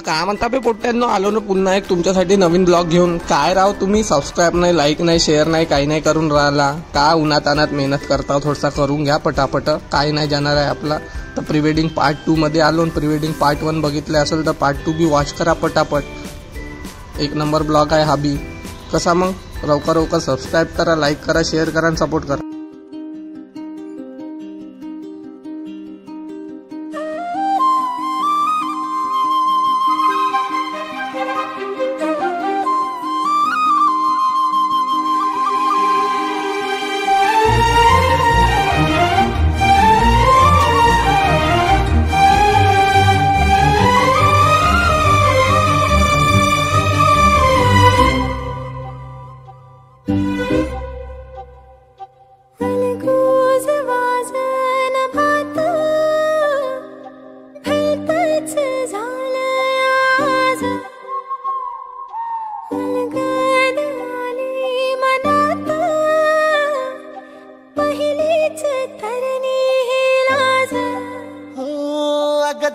काय म्हणता बे पोट्ट्यांनो, आलो ना पुन्हा एक तुमच्यासाठी नवीन ब्लॉग घेऊन। काय राव तुम्ही सबस्क्राईब नाही, लाईक नाही, शेअर नाही, काही नाही करून राहिला का? उन्हात अनात मेहनत करता, थोडासा करून घ्या पटापट। काय नाही जाणार आहे आपला तर प्री वेडिंग पार्ट 2 मध्ये आलो। प्री वेडिंग पार्ट 1 बघितलं असेल तर पार्ट 2 बी वॉच करा पटापट। एक नंबर ब्लॉग आहे हा बी। कसा मग लवकर सबस्क्राईब करा, लाईक करा, शेअर करा आणि सपोर्ट करा।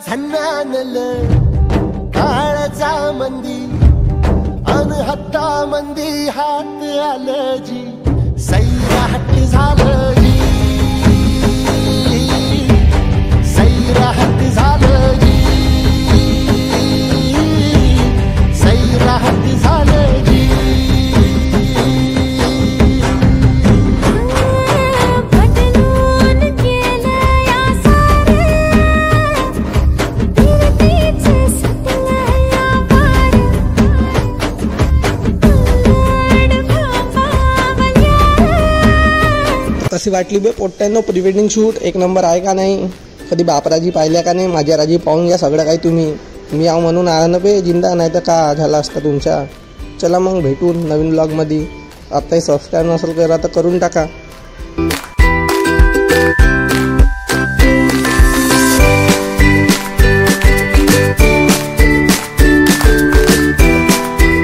झन्नानल काळजा मंदी अन हत्ता मंदी हात आलं जी सैरा हट झालं जी सैरा हट झालं जी सैरा हट झालं जी कशी वाटली बे पोट्ट्यांनो प्री वेडिंग शूट? एक नंबर आहे का नाही? कधी बापराजी पाहिल्या का नाही? माझ्या राजी पाहून घ्या सगळं काही तुम्ही। मी आव म्हणून आला ना बे जिंदा, नाही तर का झाला असता तुमच्या। चला मग भेटून नवीन ब्लॉगमध्ये। आताही सबस्क्राईब नसेल करा तर करून टाका।